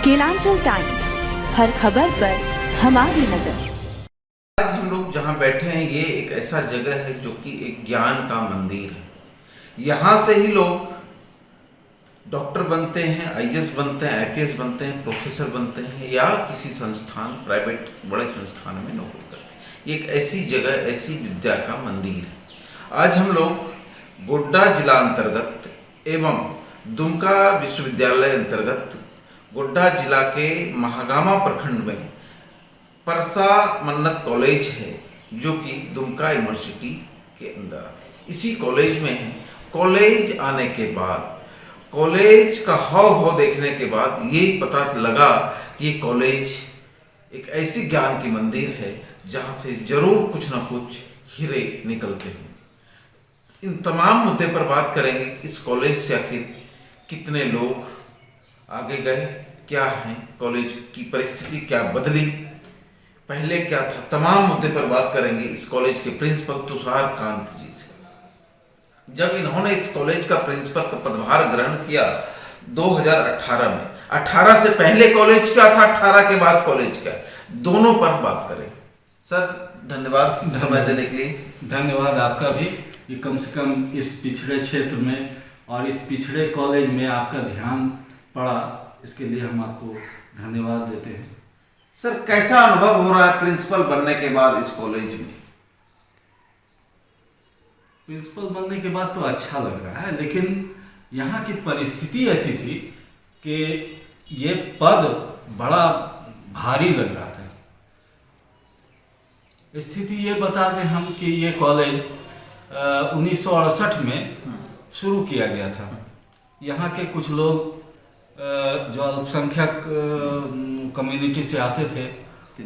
Kelanchal times, हर खबर पर हमारी नजर। आज हम लोग जहाँ बैठे हैं ये एक ऐसा जगह है जो कि एक ज्ञान का मंदिर है। यहाँ से ही लोग डॉक्टर बनते हैं, आईएएस बनते हैं, आईपीएस बनते हैं, प्रोफेसर बनते हैं या किसी संस्थान, प्राइवेट बड़े संस्थान में नौकरी करते हैं। ये एक ऐसी जगह, ऐसी विद्या का मंदिर है। आज हम लोग गोड्डा जिला अंतर्गत एवं दुमका विश्वविद्यालय अंतर्गत गोड्डा जिला के महागामा प्रखंड में परसा मन्नत कॉलेज है जो कि दुमका यूनिवर्सिटी के अंदर आती है। इसी कॉलेज में है। कॉलेज आने के बाद, कॉलेज का हाव भाव देखने के बाद ये पता लगा कि ये कॉलेज एक ऐसी ज्ञान की मंदिर है जहाँ से जरूर कुछ ना कुछ हीरे निकलते हैं। इन तमाम मुद्दे पर बात करेंगे। इस कॉलेज से आखिर कितने लोग आगे गए, क्या है कॉलेज की परिस्थिति, क्या बदली, पहले क्या था, तमाम मुद्दे पर बात करेंगे इस कॉलेज के प्रिंसिपल तुषार कांत जी से। जब इन्होंने इस कॉलेज का प्रिंसिपल का पदभार ग्रहण किया 2018 में, 18 से पहले कॉलेज क्या था, 18 के बाद कॉलेज क्या, दोनों पर बात करें। सर धन्यवाद समय देने के लिए। धन्यवाद आपका भी, कि कम से कम इस पिछड़े क्षेत्र में और इस पिछड़े कॉलेज में आपका ध्यान पड़ा, इसके लिए हम आपको धन्यवाद देते हैं। सर कैसा अनुभव हो रहा है प्रिंसिपल बनने के बाद इस कॉलेज में? प्रिंसिपल बनने के बाद तो अच्छा लग रहा है, लेकिन यहाँ की परिस्थिति ऐसी थी कि ये पद बड़ा भारी लग रहा था। स्थिति ये बता दें हम कि ये कॉलेज 1968 में शुरू किया गया था। यहाँ के कुछ लोग जो अल्पसंख्यक कम्युनिटी से आते थे,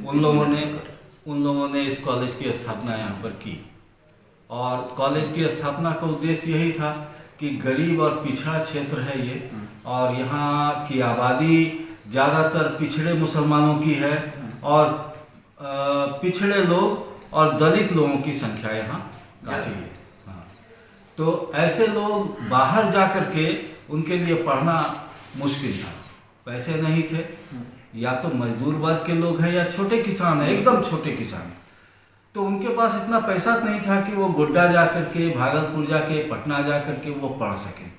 उन लोगों ने इस कॉलेज की स्थापना यहाँ पर की। और कॉलेज की स्थापना का उद्देश्य यही था कि गरीब और पिछड़ा क्षेत्र है ये, और यहाँ की आबादी ज़्यादातर पिछड़े मुसलमानों की है और पिछड़े लोग और दलित लोगों की संख्या यहाँ काफ़ी है। हाँ, तो ऐसे लोग बाहर जा कर के उनके लिए पढ़ना मुश्किल था, पैसे नहीं थे, या तो मजदूर वर्ग के लोग हैं या छोटे किसान हैं, एकदम छोटे किसान, तो उनके पास इतना पैसा नहीं था कि वो गोड्डा जा कर के, भागलपुर जाके, पटना जा कर के वो पढ़ सकें।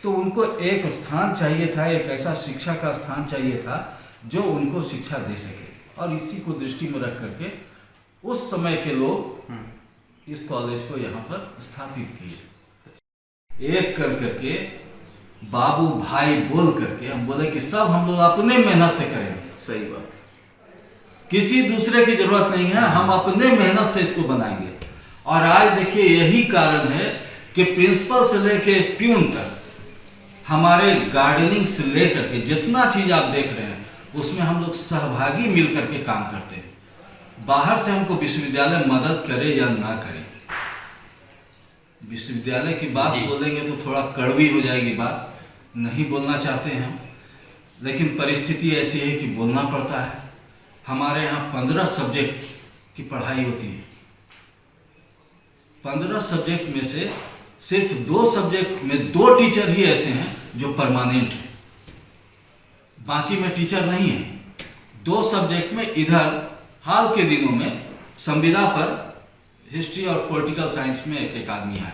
तो उनको एक स्थान चाहिए था, एक ऐसा शिक्षा का स्थान चाहिए था जो उनको शिक्षा दे सके, और इसी को दृष्टि में रख करके उस समय के लोग इस कॉलेज को यहाँ पर स्थापित किए। एक कर करके बाबू भाई बोल करके हम बोले कि सब हम लोग अपने मेहनत से करेंगे। सही बात, किसी दूसरे की जरूरत नहीं है, हम अपने मेहनत से इसको बनाएंगे। और आज देखिए यही कारण है कि प्रिंसिपल से लेके प्यून तक, हमारे गार्डनिंग से लेकर के जितना चीज आप देख रहे हैं उसमें हम लोग सहभागी मिल करके काम करते हैं। बाहर से हमको विश्वविद्यालय मदद करे या ना करे, विश्वविद्यालय की बात बोलेंगे तो थोड़ा कड़वी हो जाएगी बात, नहीं बोलना चाहते हैं हम, लेकिन परिस्थिति ऐसी है कि बोलना पड़ता है। हमारे यहाँ 15 सब्जेक्ट की पढ़ाई होती है। 15 सब्जेक्ट में से सिर्फ 2 सब्जेक्ट में 2 टीचर ही ऐसे हैं जो परमानेंट हैं, बाकी में टीचर नहीं है। 2 सब्जेक्ट में इधर हाल के दिनों में संविदा पर हिस्ट्री और पॉलिटिकल साइंस में एक आदमी है,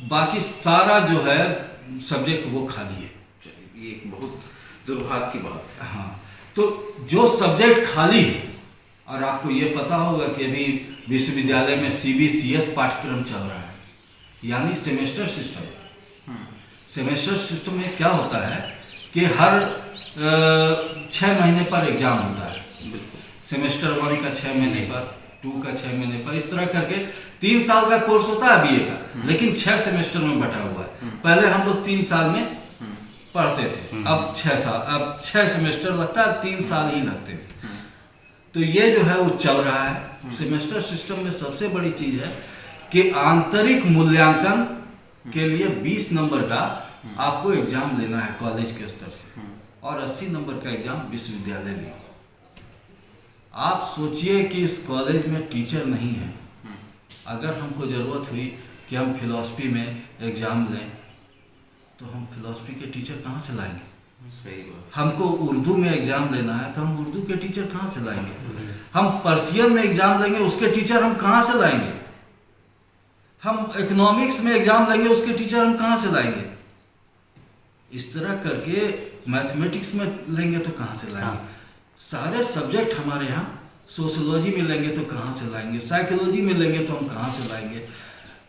बाकी सारा जो है सब्जेक्ट वो खाली है। ये एक बहुत दुर्भाग्य की बात है। हाँ, तो जो सब्जेक्ट खाली है, और आपको ये पता होगा कि अभी विश्वविद्यालय में CBCS पाठ्यक्रम चल रहा है, यानी सेमेस्टर सिस्टम। सेमेस्टर सिस्टम में क्या होता है कि हर 6 महीने पर एग्जाम होता है। सेमेस्टर 1 का 6 महीने पर, 2 का 6 महीने पर, इस तरह करके 3 साल का कोर्स होता है BA का, लेकिन 6 सेमेस्टर में बटा हुआ है। पहले हम लोग 3 साल में पढ़ते थे, अब 6 साल, अब 6 सेमेस्टर लगता है, 3 साल ही लगते थे। तो ये जो है वो चल रहा है। सेमेस्टर सिस्टम में सबसे बड़ी चीज है कि आंतरिक मूल्यांकन के लिए 20 नंबर का आपको एग्जाम लेना है कॉलेज के स्तर से, और 80 नंबर का एग्जाम विश्वविद्यालय लेगी। आप सोचिए कि इस कॉलेज में टीचर नहीं है, अगर हमको ज़रूरत हुई कि हम फिलॉसफी में एग्ज़ाम लें तो हम फिलॉसफी के टीचर कहाँ से लाएंगे? सही बात। हमको उर्दू में एग्जाम लेना है तो हम उर्दू के टीचर कहाँ से लाएंगे? हम पर्सियन में एग्जाम लेंगे, उसके टीचर हम कहाँ से लाएंगे? हम इकोनॉमिक्स में एग्जाम लेंगे, उसके टीचर हम कहाँ से लाएंगे? इस तरह करके मैथमेटिक्स में लेंगे तो कहाँ से लाएंगे? सारे सब्जेक्ट हमारे यहाँ, सोशोलॉजी में लेंगे तो कहाँ से लाएंगे? साइकोलॉजी में लेंगे तो हम कहाँ से लाएंगे?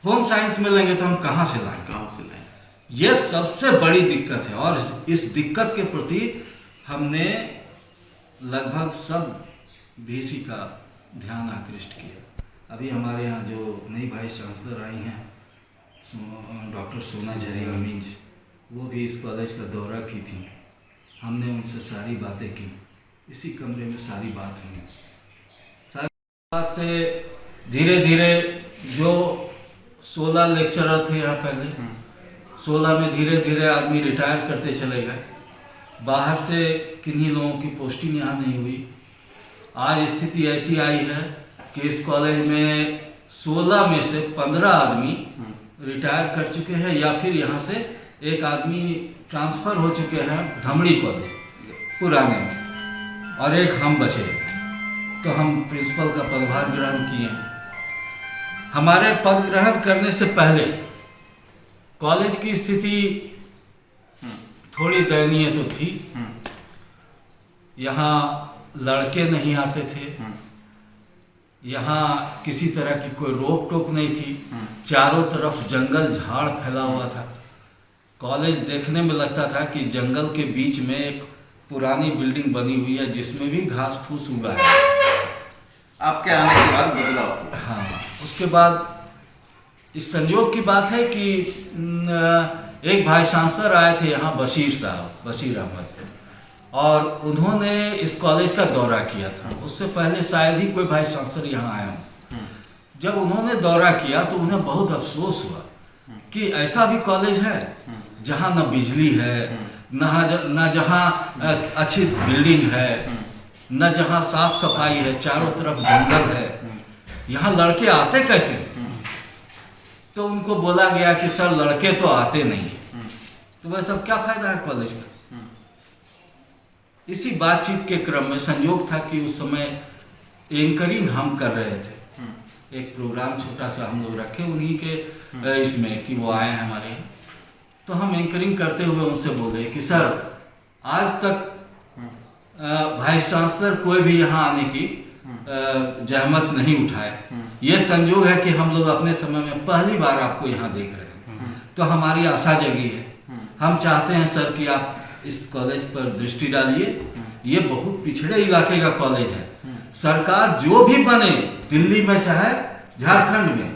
होम साइंस में लेंगे तो हम कहाँ से लाएंगे? ये सबसे बड़ी दिक्कत है और इस दिक्कत के प्रति हमने लगभग सब VC का ध्यान आकृष्ट किया। अभी हमारे यहाँ जो नई वाइस चांसलर आई हैं डॉक्टर सोना झरिया मींज, वो भी इस कॉलेज का दौरा की थी। हमने उनसे सारी बातें की, इसी कमरे में सारी बात हुई। सारी बात से धीरे धीरे जो 16 लेक्चरर थे यहाँ पहले, 16 में धीरे धीरे आदमी रिटायर करते चले गए। बाहर से किन्हीं लोगों की पोस्टिंग यहाँ नहीं हुई। आज स्थिति ऐसी आई है कि इस कॉलेज में 16 में से 15 आदमी रिटायर कर चुके हैं या फिर यहाँ से एक आदमी ट्रांसफ़र हो चुके हैं धमड़ी कॉलेज पुराने में, और एक हम बचे। तो हम प्रिंसिपल का पदभार ग्रहण किए। हमारे पद ग्रहण करने से पहले कॉलेज की स्थिति थोड़ी दयनीय तो थी। यहाँ लड़के नहीं आते थे, यहाँ किसी तरह की कोई रोक टोक नहीं थी। चारों तरफ जंगल झाड़ फैला हुआ था। कॉलेज देखने में लगता था कि जंगल के बीच में एक पुरानी बिल्डिंग बनी हुई है जिसमें भी घास फूस उगा है। आपके आने के बाद बदलाव? हाँ, उसके बाद इस संयोग की बात है कि एक भाई चांसलर आए थे यहाँ, बशीर अहमद, और उन्होंने इस कॉलेज का दौरा किया था। उससे पहले शायद ही कोई भाई चांसलर यहाँ आया हो। जब उन्होंने दौरा किया तो उन्हें बहुत अफसोस हुआ कि ऐसा भी कॉलेज है जहाँ न बिजली है, न जहाँ अच्छी बिल्डिंग है, न जहाँ साफ सफाई है, चारों तरफ जंगल है, यहाँ लड़के आते कैसे? तो उनको बोला गया कि सर लड़के तो आते नहीं हैं। तो वह तब क्या फायदा है कॉलेज का? इसी बातचीत के क्रम में संयोग था कि उस समय एंकरिंग हम कर रहे थे। एक प्रोग्राम छोटा सा हम लोग रखे उन्हीं के इसमें कि वो आए हैं हमारे यहाँ। तो हम एंकरिंग करते हुए उनसे बोले कि सर आज तक वाइस चांसलर कोई भी यहाँ आने की जहमत नहीं उठाए। ये संयोग है कि हम लोग अपने समय में पहली बार आपको यहाँ देख रहे हैं, तो हमारी आशा जगी है। हम चाहते हैं सर कि आप इस कॉलेज पर दृष्टि डालिए। ये बहुत पिछड़े इलाके का कॉलेज है। सरकार जो भी बने, दिल्ली में चाहे झारखंड में,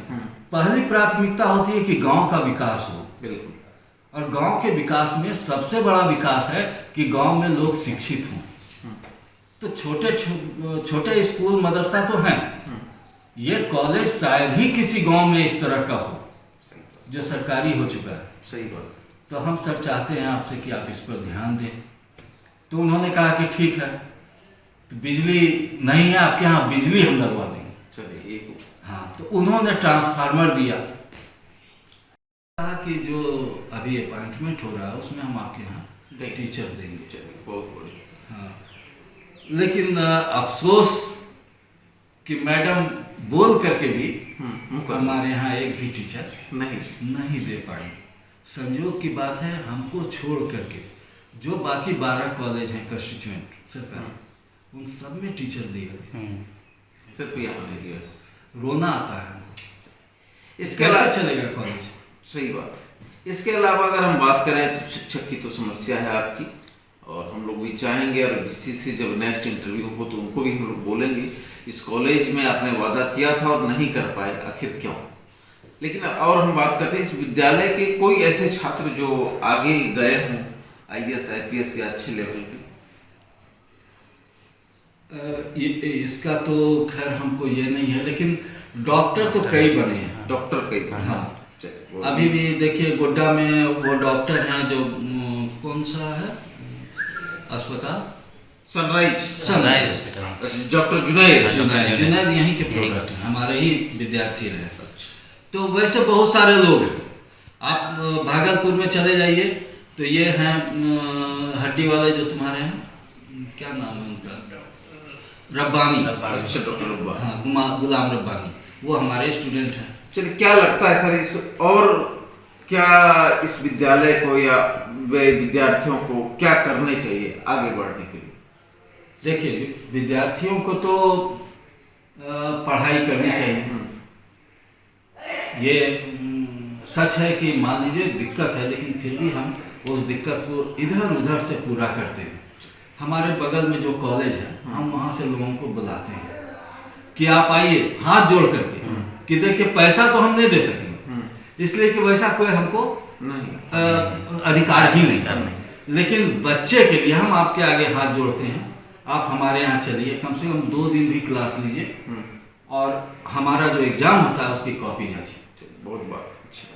पहली प्राथमिकता होती है कि गांव का विकास हो। बिल्कुल। और गांव के विकास में सबसे बड़ा विकास है कि गांव में लोग शिक्षित हों। तो छोटे स्कूल मदरसा तो हैं, ये कॉलेज शायद ही किसी गांव में इस तरह का हो जो सरकारी हो चुका है। सही बात। तो हम सर चाहते हैं आपसे कि आप इस पर ध्यान दें। तो उन्होंने कहा कि ठीक है, तो बिजली नहीं है आपके यहाँ, बिजली हम लगवा देंगे। चलिए एक। हाँ, तो उन्होंने ट्रांसफार्मर दिया। कहा कि जो अभी अपॉइंटमेंट हो रहा है उसमें हम आपके यहाँ टीचर देंगे। चलिए बहुत बढ़िया। हाँ, लेकिन अफसोस कि मैडम बोल करके भी हमारे यहाँ एक भी टीचर नहीं दे पाए। संयोग की बात है, हमको छोड़ करके जो बाकी 12 कॉलेज हैं कंस्टिट्यूएंट सरकार, उन सब में टीचर दिए, सिर्फ यहाँ नहीं दिया। रोना आता है हमको। इसके अलावा चलेगा कॉलेज? सही बात है। इसके अलावा अगर हम बात करें तो शिक्षक की तो समस्या है आपकी, और हम लोग भी चाहेंगे, और इसी से जब नेक्स्ट इंटरव्यू हो तो उनको भी हम लोग बोलेंगे इस कॉलेज में आपने वादा किया था और नहीं कर पाए, आखिर क्यों? लेकिन और हम बात करते हैं इस विद्यालय के कोई ऐसे छात्र जो आगे गए हों IAS IPS या अच्छे लेवल पे? इसका तो खैर हमको ये नहीं है, लेकिन डॉक्टर तो कई बने हैं। डॉक्टर कई? हाँ, अभी भी देखिए गोड्डा में वो डॉक्टर हैं जो कौन सा है अस्पताल, सनराइज हॉस्पिटल, डॉक्टर जुनैद यहीं के प्रोडक्ट हैं, हमारे ही विद्यार्थी रहे। तो वैसे बहुत सारे लोग हैं। आप भागलपुर में चले जाइए तो ये हैं हड्डी वाले जो तुम्हारे हैं, क्या नाम है उनका, रब्बानी। अच्छा, डॉक्टर रब्बानी। हाँ, गुलाम रब्बानी, वो हमारे स्टूडेंट हैं। चलिए, क्या लगता है सर, इस और क्या इस विद्यालय को या विद्यार्थियों को क्या करने चाहिए आगे बढ़ने के लिए? देखिए, विद्यार्थियों को तो पढ़ाई करनी चाहिए। ये सच है कि मान लीजिए दिक्कत है, लेकिन फिर भी हम उस दिक्कत को इधर उधर से पूरा करते हैं। हमारे बगल में जो कॉलेज है, हम वहाँ से लोगों को बुलाते हैं कि आप आइए, हाथ जोड़ करके, कि देखिए पैसा तो हम नहीं दे सकेंगे, इसलिए कि वैसा कोई हमको अधिकार ही नहीं है, लेकिन बच्चे के लिए हम आपके आगे हाथ जोड़ते हैं। आप हमारे यहाँ चलिए, कम से कम 2 दिन भी क्लास लीजिए और हमारा जो एग्जाम होता है उसकी कॉपी जांचिए। बहुत बात अच्छा।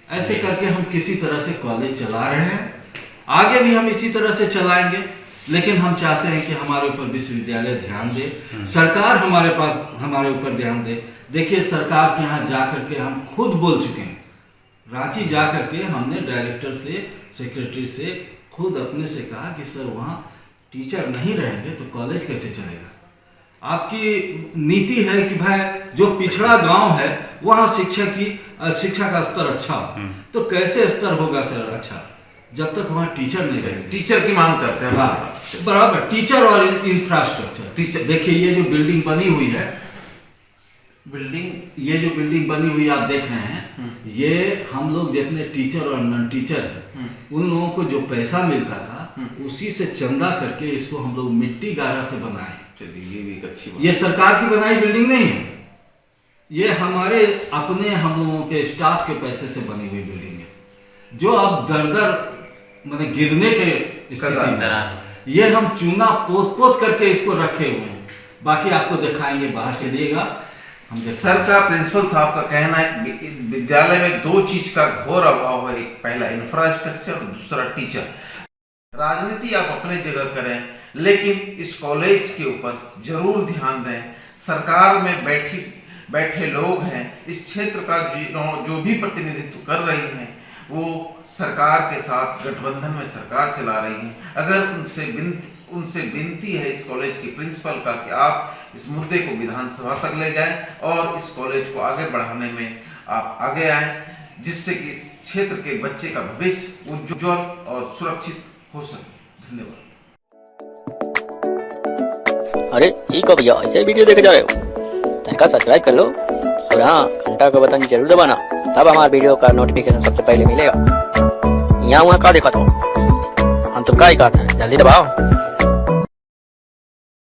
ऐसे करके हम किसी तरह से कॉलेज चला रहे हैं, आगे भी हम इसी तरह से चलाएंगे। लेकिन हम चाहते हैं कि हमारे ऊपर विश्वविद्यालय ध्यान दे, सरकार हमारे ऊपर ध्यान दे। देखिए, सरकार के यहाँ जा करके हम खुद बोल चुके हैं, रांची जा करके हमने डायरेक्टर से, सेक्रेटरी से खुद अपने से कहा कि सर वहाँ टीचर नहीं रहेंगे तो कॉलेज कैसे चलेगा। आपकी नीति है कि भाई जो पिछड़ा गांव है वहाँ शिक्षा का स्तर अच्छा हो, तो कैसे स्तर होगा सर अच्छा जब तक वहाँ टीचर नहीं रहेंगे। टीचर की मांग करते हैं। हाँ, बराबर, टीचर और इंफ्रास्ट्रक्चर। टीचर, देखिए ये जो बिल्डिंग बनी हुई है, ये जो बिल्डिंग बनी हुई आप देख रहे हैं, ये हम लोग जितने टीचर और नॉन टीचर हैं, उन लोगों को जो पैसा मिलता था उसी से चंदा करके इसको हम लोग मिट्टी गारा से बनाए। चलिए, ये भी एक अच्छी बात। ये सरकार की बनाई बिल्डिंग नहीं है, ये हमारे अपने हम लोगों के स्टाफ के पैसे से बनी हुई बिल्डिंग है, जो अब दर मतलब गिरने के स्थिति में। ये हम चूना पोत करके इसको रखे हुए हैं। बाकी आपको दिखाएंगे, बाहर चलिएगा। सर का, प्रिंसिपल साहब का कहना है कि विद्यालय में 2 चीज का घोर अभाव है, पहला इंफ्रास्ट्रक्चर और दूसरा टीचर। राजनीति आप अपने जगह करें, लेकिन इस कॉलेज के ऊपर जरूर ध्यान दें। सरकार में बैठे लोग हैं, इस क्षेत्र का जो भी प्रतिनिधित्व कर रही हैं, वो सरकार के साथ गठबंधन में सरकार चला रही है। अगर उनसे विनती है इस कॉलेज के प्रिंसिपल का कि आप इस मुद्दे को विधानसभा तक ले जाएं और इस कॉलेज को आगे बढ़ाने में आप आगे आएं, जिससे कि इस क्षेत्र के बच्चे का भविष्य उज्ज्वल और सुरक्षित हो सके। धन्यवाद। अरे ठीक है भैया, ऐसे वीडियो देखे जा रहे हो, तनिका सब्सक्राइब कर लो और हाँ, घंटा का बटन जरूर दबाना, तब हमारे वीडियो का नोटिफिकेशन सबसे पहले मिलेगा। यहाँ वहाँ का देखा तो हम तो क्या ही कहते हैं, जल्दी दबाओ।